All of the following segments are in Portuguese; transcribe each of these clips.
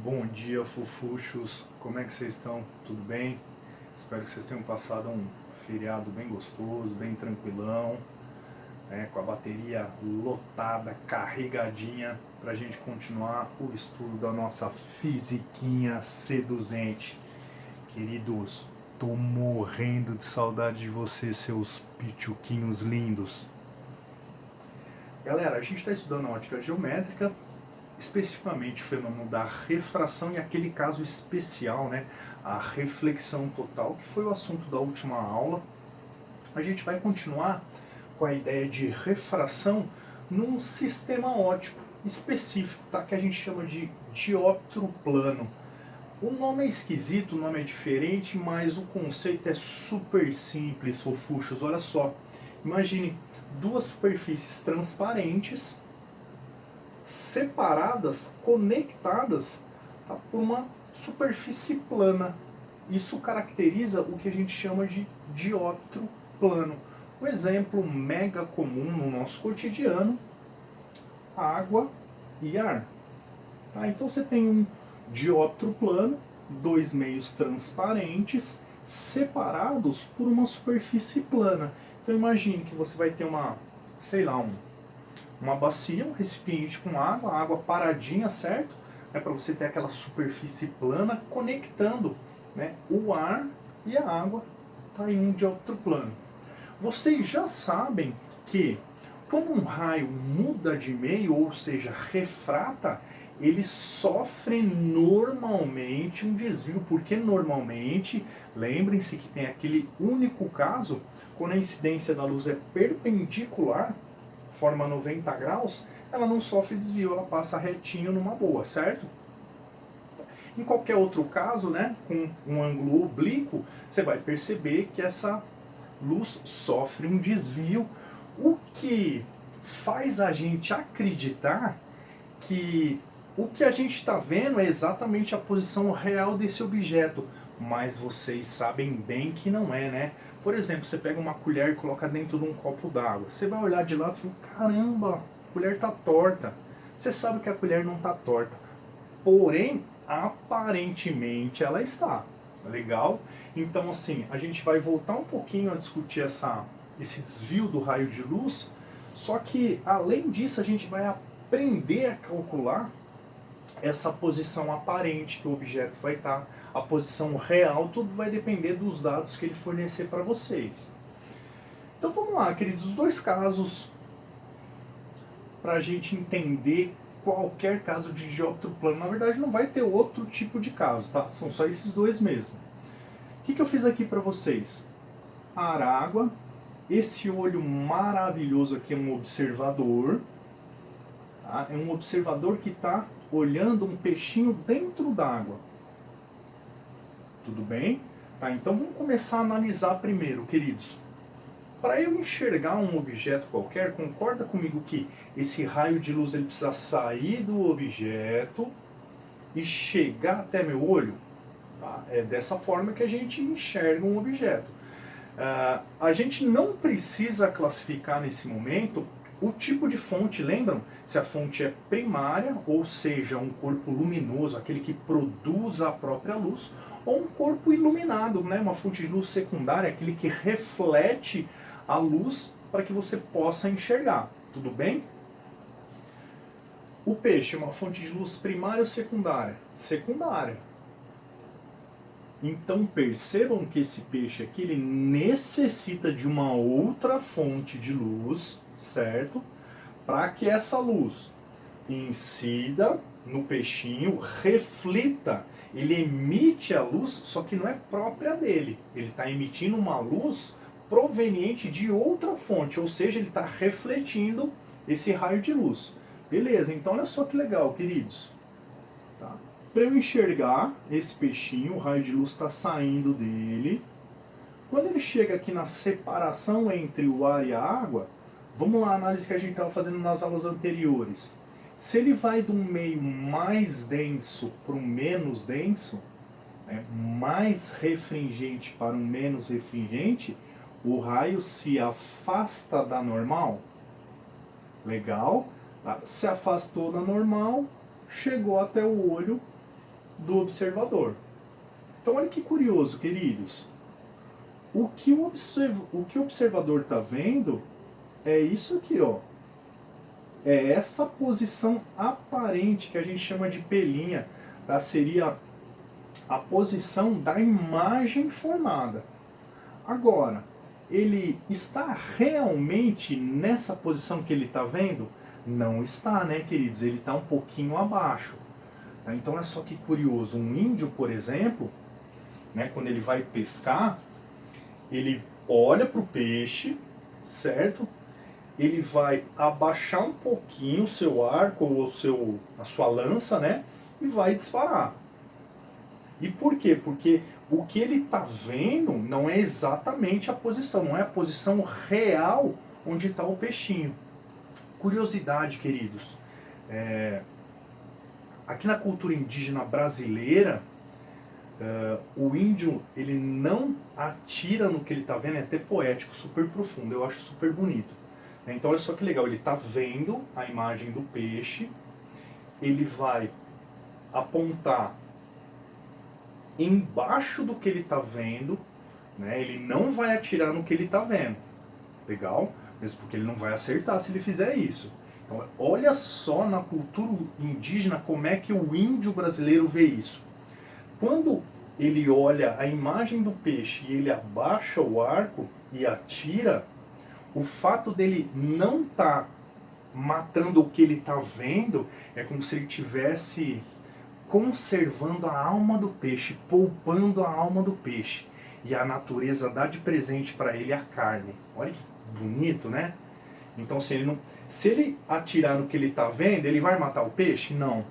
Bom dia, fofuchos. Como é que vocês estão? Tudo bem? Espero que vocês tenham passado um feriado bem gostoso, bem tranquilão, né? Com a bateria lotada, carregadinha, para a gente continuar o estudo da nossa fisiquinha seduzente. Queridos, tô morrendo de saudade de vocês, seus pituquinhos lindos. Galera, a gente está estudando a ótica geométrica, especificamente o fenômeno da refração e aquele caso especial, né, a reflexão total, que foi o assunto da última aula. A gente vai continuar com a ideia de refração num sistema óptico específico, tá, que a gente chama de dióptro plano. O nome é esquisito, o nome é diferente, mas o conceito é super simples, fofuchos. Olha só, imagine duas superfícies transparentes separadas, conectadas, tá, por uma superfície plana. Isso caracteriza o que a gente chama de dióptro plano. Um exemplo mega comum no nosso cotidiano: água e ar. Tá? Então você tem um dióptro plano, dois meios transparentes, separados por uma superfície plana. Então imagine que você vai ter uma bacia, um recipiente com água, a água paradinha, certo? É para você ter aquela superfície plana conectando, né, o ar e a água, tá, em um dióptro plano. Vocês já sabem que quando um raio muda de meio, ou seja, refrata, ele sofre normalmente um desvio, porque normalmente, lembrem-se que tem aquele único caso, quando a incidência da luz é perpendicular, forma 90 graus, ela não sofre desvio, ela passa retinho numa boa, certo? Em qualquer outro caso, né, com um ângulo oblíquo, você vai perceber que essa luz sofre um desvio, o que faz a gente acreditar que o que a gente está vendo é exatamente a posição real desse objeto, mas vocês sabem bem que não é, né? Por exemplo, você pega uma colher e coloca dentro de um copo d'água. Você vai olhar de lado e fala, caramba, a colher está torta. Você sabe que a colher não está torta, porém, aparentemente ela está. Legal? Então, assim, a gente vai voltar um pouquinho a discutir esse desvio do raio de luz, só que, além disso, a gente vai aprender a calcular essa posição aparente que o objeto vai estar, a posição real, tudo vai depender dos dados que ele fornecer para vocês. Então vamos lá, queridos, os dois casos para a gente entender qualquer caso de dióptro plano. Na verdade não vai ter outro tipo de caso, tá? São só esses dois mesmo. O que eu fiz aqui para vocês? Ar, água. Esse olho maravilhoso aqui é um observador. Tá? É um observador que está olhando um peixinho dentro d'água. Tudo bem? Tá, então vamos começar a analisar primeiro, queridos. Para eu enxergar um objeto qualquer, concorda comigo que esse raio de luz ele precisa sair do objeto e chegar até meu olho? Tá? É dessa forma que a gente enxerga um objeto. A gente não precisa classificar nesse momento o tipo de fonte, lembram? Se a fonte é primária, ou seja, um corpo luminoso, aquele que produz a própria luz, ou um corpo iluminado, né? Uma fonte de luz secundária, aquele que reflete a luz para que você possa enxergar. Tudo bem? O peixe é uma fonte de luz primária ou secundária? Secundária. Então percebam que esse peixe aqui ele necessita de uma outra fonte de luz, certo? Para que essa luz incida no peixinho, reflita, ele emite a luz, só que não é própria dele. Ele está emitindo uma luz proveniente de outra fonte, ou seja, ele está refletindo esse raio de luz. Beleza, então olha só que legal, queridos. Tá? Para eu enxergar esse peixinho, o raio de luz está saindo dele. Quando ele chega aqui na separação entre o ar e a água, vamos lá, a análise que a gente estava fazendo nas aulas anteriores. Se ele vai de um meio mais denso para um menos denso, né, mais refringente para um menos refringente, o raio se afasta da normal. Legal? Se afastou da normal, chegou até o olho, do observador. Então olha que curioso, queridos. O que o observador está vendo é isso aqui, ó. É essa posição aparente que a gente chama de pelinha, tá? Seria a posição da imagem formada. Agora, ele está realmente nessa posição que ele está vendo? Não está, né, queridos? Ele está um pouquinho abaixo. Tá? Então, olha só que curioso. Um índio, por exemplo, né, quando ele vai pescar, ele olha para o peixe, certo? Ele vai abaixar um pouquinho o seu arco ou a sua lança, né? E vai disparar. E por quê? Porque o que ele está vendo não é exatamente a posição, não é a posição real onde está o peixinho. Curiosidade, queridos. Aqui na cultura indígena brasileira, o índio ele não atira no que ele está vendo, é até poético, super profundo, eu acho super bonito. Então olha só que legal, ele está vendo a imagem do peixe, ele vai apontar embaixo do que ele está vendo, né? Ele não vai atirar no que ele está vendo, legal? Mesmo porque ele não vai acertar se ele fizer isso. Então olha só na cultura indígena como é que o índio brasileiro vê isso. Quando ele olha a imagem do peixe e ele abaixa o arco e atira, o fato dele não estar matando o que ele está vendo é como se ele tivesse conservando a alma do peixe, poupando a alma do peixe. E a natureza dá de presente para ele a carne. Olha que bonito, né? Então se ele atirar no que ele está vendo, ele vai matar o peixe? Não.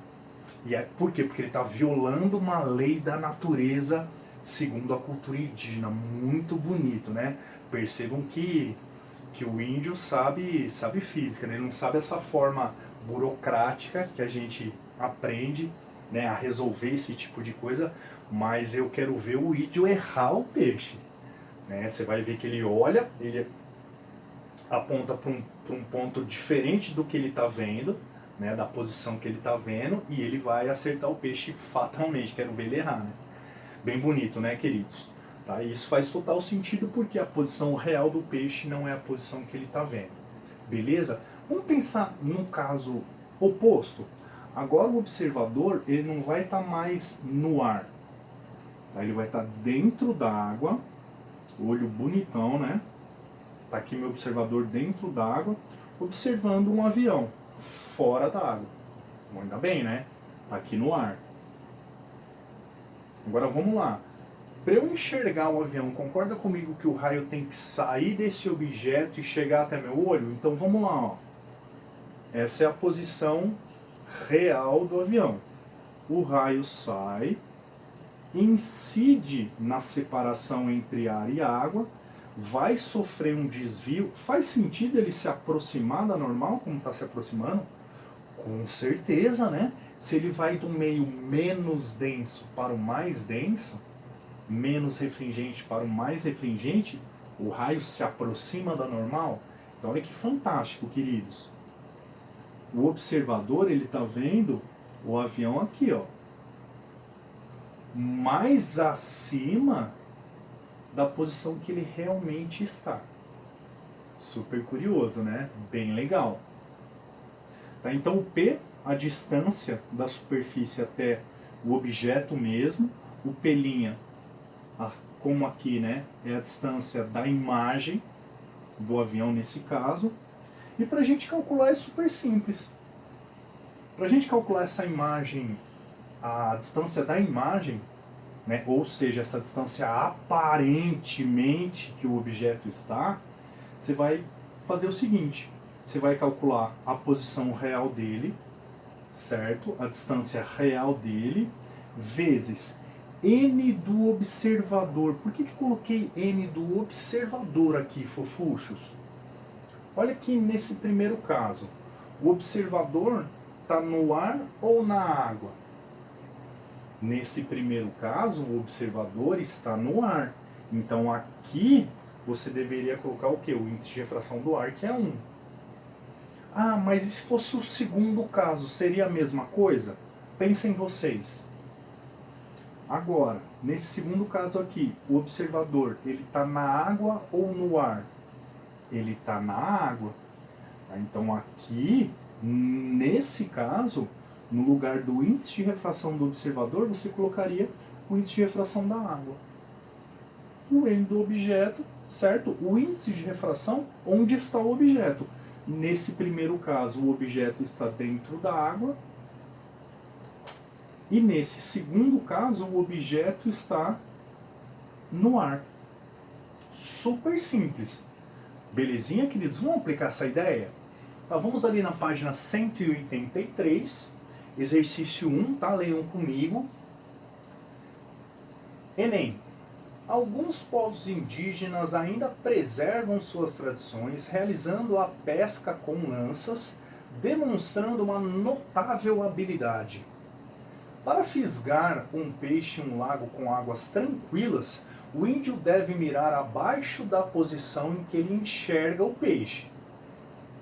E por quê? Porque ele está violando uma lei da natureza segundo a cultura indígena. Muito bonito, né? Percebam que o índio sabe física, né? Ele não sabe essa forma burocrática que a gente aprende, né, a resolver esse tipo de coisa, mas eu quero ver o índio errar o peixe. Né? Você vai ver que ele olha, ele aponta para um ponto diferente do que ele está vendo, né, da posição que ele está vendo, e ele vai acertar o peixe fatalmente. Quero ver ele errar, né? Bem bonito, né, queridos? Tá? E isso faz total sentido porque a posição real do peixe não é a posição que ele está vendo. Beleza? Vamos pensar num caso oposto. Agora o observador ele não vai estar mais no ar. Tá? Ele vai estar dentro da água, olho bonitão, né? Tá aqui meu observador dentro d'água, observando um avião fora da água. Ainda bem, né? Tá aqui no ar. Agora vamos lá. Para eu enxergar o avião, concorda comigo que o raio tem que sair desse objeto e chegar até meu olho? Então vamos lá, ó. Essa é a posição real do avião. O raio sai, incide na separação entre ar e água, vai sofrer um desvio. Faz sentido ele se aproximar da normal, como está se aproximando? Com certeza, né? Se ele vai do meio menos denso para o mais denso, menos refringente para o mais refringente, o raio se aproxima da normal. Então olha que fantástico, queridos. O observador, ele está vendo o avião aqui, ó, mais acima da posição que ele realmente está. Super curioso, né? Bem legal. Tá? Então o P, a distância da superfície até o objeto mesmo, o P', como aqui, né, é a distância da imagem do avião nesse caso. E para a gente calcular é super simples. Para a gente calcular essa imagem, a distância da imagem, né, ou seja, essa distância aparentemente que o objeto está, você vai fazer o seguinte: você vai calcular a posição real dele, certo? A distância real dele, vezes n do observador. Por que coloquei n do observador aqui, fofuchos? Olha que nesse primeiro caso, o observador está no ar ou na água? Nesse primeiro caso, o observador está no ar. Então aqui você deveria colocar o quê? O índice de refração do ar, que é 1. Ah, mas e se fosse o segundo caso, seria a mesma coisa? Pensem vocês. Agora, nesse segundo caso aqui, o observador, ele está na água ou no ar? Ele está na água. Tá? Então aqui, nesse caso, no lugar do índice de refração do observador, você colocaria o índice de refração da água. O N do objeto, certo? O índice de refração, onde está o objeto? Nesse primeiro caso, o objeto está dentro da água. E nesse segundo caso, o objeto está no ar. Super simples. Belezinha, queridos? Vamos aplicar essa ideia? Tá, vamos ali na página 183, exercício 1, tá? Leiam comigo. Enem. Alguns povos indígenas ainda preservam suas tradições, realizando a pesca com lanças, demonstrando uma notável habilidade. Para fisgar um peixe em um lago com águas tranquilas, o índio deve mirar abaixo da posição em que ele enxerga o peixe.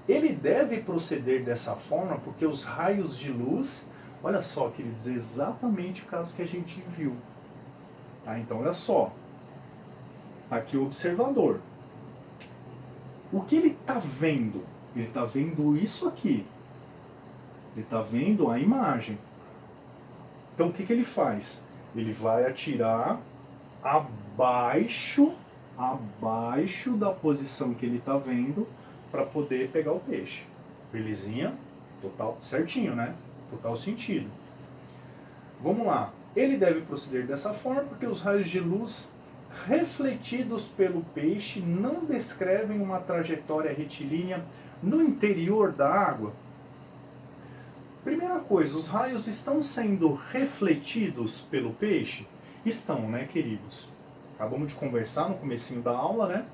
Ele deve proceder dessa forma porque os raios de luz, olha só, queridos, é exatamente o caso que a gente viu. Tá? Então, olha só, aqui o observador. O que ele está vendo? Ele está vendo isso aqui. Ele está vendo a imagem. Então o que ele faz? Ele vai atirar abaixo da posição que ele está vendo para poder pegar o peixe. Belezinha? Total certinho, né? Total sentido. Vamos lá. Ele deve proceder dessa forma porque os raios de luz refletidos pelo peixe não descrevem uma trajetória retilínea no interior da água. Primeira coisa, os raios estão sendo refletidos pelo peixe? Estão, né, queridos? Acabamos de conversar no comecinho da aula, né?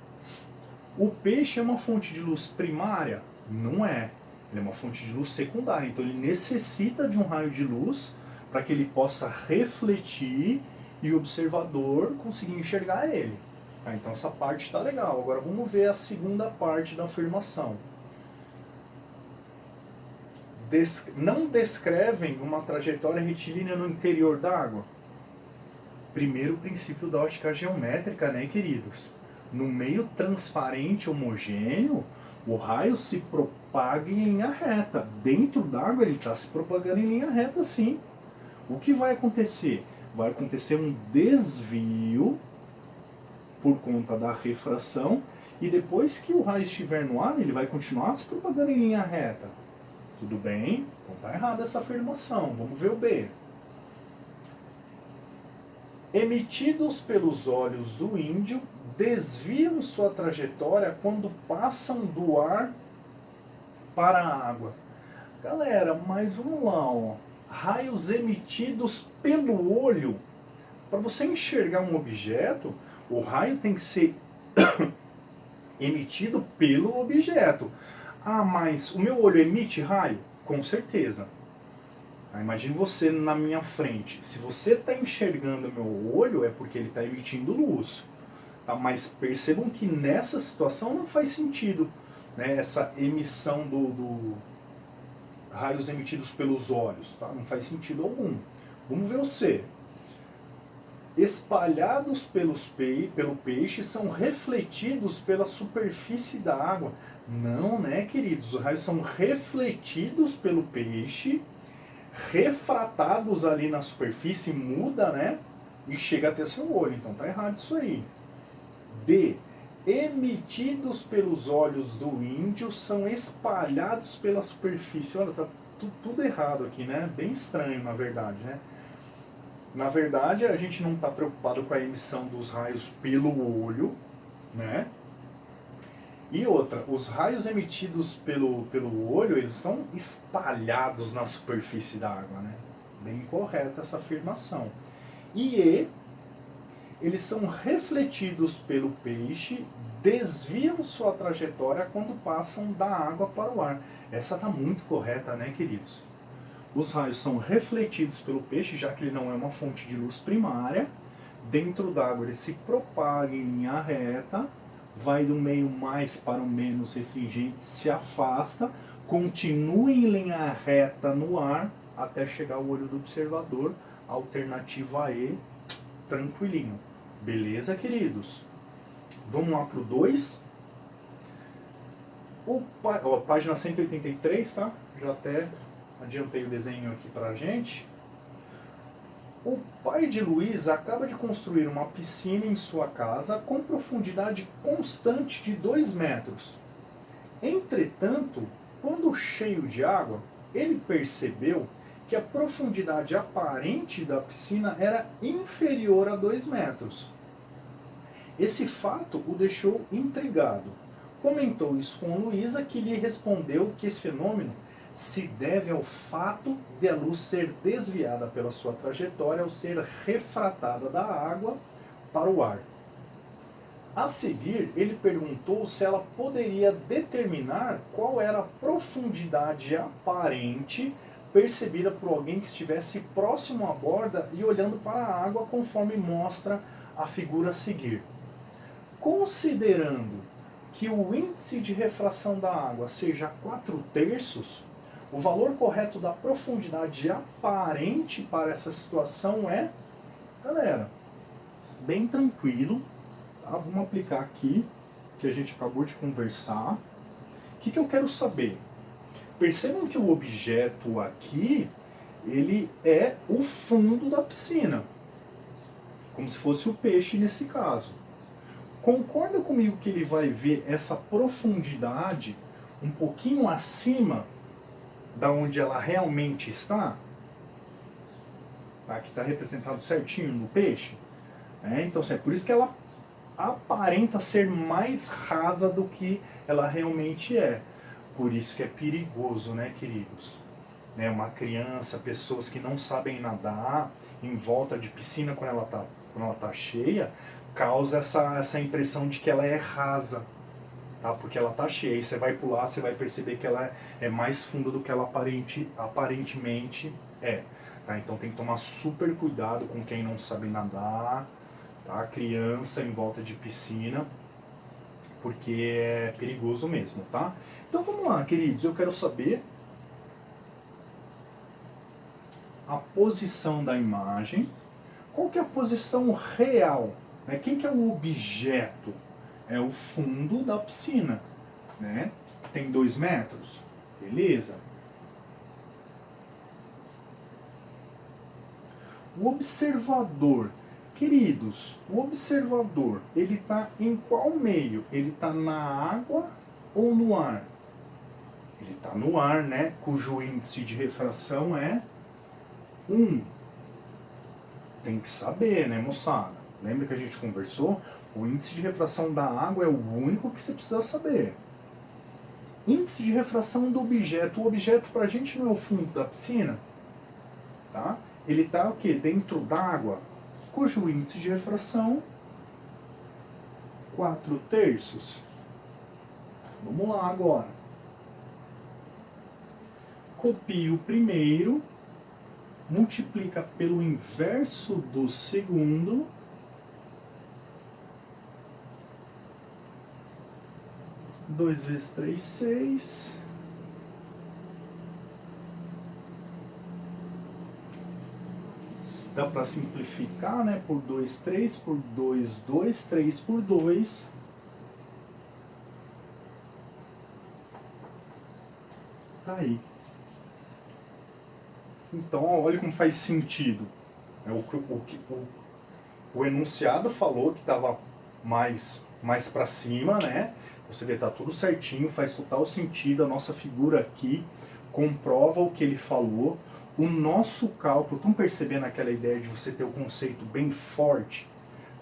O peixe é uma fonte de luz primária? Não é. Ele é uma fonte de luz secundária. Então ele necessita de um raio de luz para que ele possa refletir e o observador conseguir enxergar ele. Tá? Então essa parte está legal. Agora vamos ver a segunda parte da afirmação. Não descrevem uma trajetória retilínea no interior da água? Primeiro princípio da ótica geométrica, né, queridos? No meio transparente homogêneo, o raio se propaga em linha reta. Dentro d'água ele está se propagando em linha reta, sim. O que vai acontecer? Vai acontecer um desvio por conta da refração e depois que o raio estiver no ar, ele vai continuar se propagando em linha reta. Tudo bem? Então tá errada essa afirmação. Vamos ver o B. Emitidos pelos olhos do índio, desviam sua trajetória quando passam do ar para a água. Galera, mas vamos lá, ó. Raios emitidos pelo olho. Para você enxergar um objeto, o raio tem que ser emitido pelo objeto. Ah, mas o meu olho emite raio? Com certeza. Imagine você na minha frente. Se você está enxergando o meu olho, é porque ele está emitindo luz. Tá? Mas percebam que nessa situação não faz sentido, né, essa emissão do raios emitidos pelos olhos. Tá? Não faz sentido algum. Vamos ver o C. Espalhados pelo peixe, são refletidos pela superfície da água. Não, né, queridos? Os raios são refletidos pelo peixe, refratados ali na superfície, muda, né? E chega até seu olho. Então tá errado isso aí. D. Emitidos pelos olhos do índio, são espalhados pela superfície. Olha, tá tudo errado aqui, né? Bem estranho, na verdade, né? Na verdade, a gente não está preocupado com a emissão dos raios pelo olho, né? E outra, os raios emitidos pelo olho, eles são espalhados na superfície da água, né? Bem correta essa afirmação. E eles são refletidos pelo peixe, desviam sua trajetória quando passam da água para o ar. Essa está muito correta, né, queridos? Os raios são refletidos pelo peixe, já que ele não é uma fonte de luz primária. Dentro d'água ele se propaga em linha reta, vai do meio mais para o menos refringente, se afasta, continua em linha reta no ar, até chegar ao olho do observador. Alternativa E, tranquilinho. Beleza, queridos? Vamos lá pro 2. Página 183, tá? Já até adiantei o desenho aqui pra gente. O pai de Luiz acaba de construir uma piscina em sua casa com profundidade constante de 2 metros. Entretanto, quando cheio de água, ele percebeu que a profundidade aparente da piscina era inferior a 2 metros. Esse fato o deixou intrigado. Comentou isso com Luísa, que lhe respondeu que esse fenômeno se deve ao fato de a luz ser desviada pela sua trajetória ao ser refratada da água para o ar. A seguir, ele perguntou se ela poderia determinar qual era a profundidade aparente percebida por alguém que estivesse próximo à borda e olhando para a água, conforme mostra a figura a seguir. Considerando que o índice de refração da água seja 4/3, o valor correto da profundidade aparente para essa situação é, galera, bem tranquilo, tá? Vamos aplicar aqui, que a gente acabou de conversar. O que eu quero saber? Percebam que o objeto aqui, ele é o fundo da piscina, como se fosse o peixe nesse caso. Concorda comigo que ele vai ver essa profundidade um pouquinho acima da onde ela realmente está? Aqui está representado certinho no peixe. Então, é por isso que ela aparenta ser mais rasa do que ela realmente é. Por isso que é perigoso, né, queridos? Uma criança, pessoas que não sabem nadar, em volta de piscina quando ela tá cheia, causa essa impressão de que ela é rasa, tá? Porque ela tá cheia. E você vai pular, você vai perceber que ela é mais funda do que ela aparentemente é. Tá? Então tem que tomar super cuidado com quem não sabe nadar, tá? Criança em volta de piscina, porque é perigoso mesmo, tá? Então vamos lá, queridos, eu quero saber a posição da imagem. Qual que é a posição real? Quem que é o objeto? É o fundo da piscina, né? Tem 2 metros, beleza? O observador, queridos, o observador, ele está em qual meio? Ele está na água ou no ar? Ele está no ar, né? Cujo índice de refração é 1. Tem que saber, né, moçada? Lembra que a gente conversou? O índice de refração da água é o único que você precisa saber. Índice de refração do objeto. O objeto pra gente não é o fundo da piscina, tá? Ele está o quê? Dentro d'água, cujo índice de refração 4/3. Vamos lá agora. Copia o primeiro, multiplica pelo inverso do segundo, dois vezes 3, 6. Dá para simplificar, né? Por 2, 3, por 2, 2, 3 por 2. Tá aí. Então, olha como faz sentido. O enunciado falou que estava mais para cima, né? Você vê, tá tudo certinho, faz total sentido. A nossa figura aqui comprova o que ele falou. O nosso cálculo, estão percebendo aquela ideia de você ter o conceito bem forte?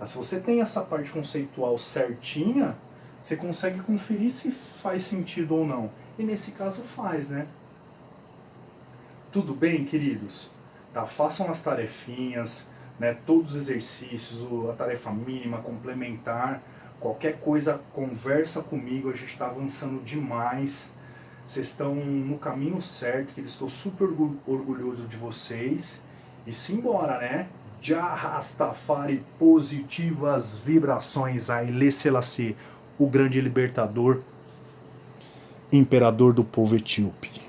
Se você tem essa parte conceitual certinha, você consegue conferir se faz sentido ou não. E nesse caso faz, né? Tudo bem, queridos? Tá? Façam as tarefinhas, né? Todos os exercícios, a tarefa mínima, complementar, qualquer coisa, conversa comigo, a gente está avançando demais. Vocês estão no caminho certo, que eu estou super orgulhoso de vocês. E simbora, né? Já Rastafari, positivas vibrações a Haile Selassie, o grande libertador, imperador do povo etíope.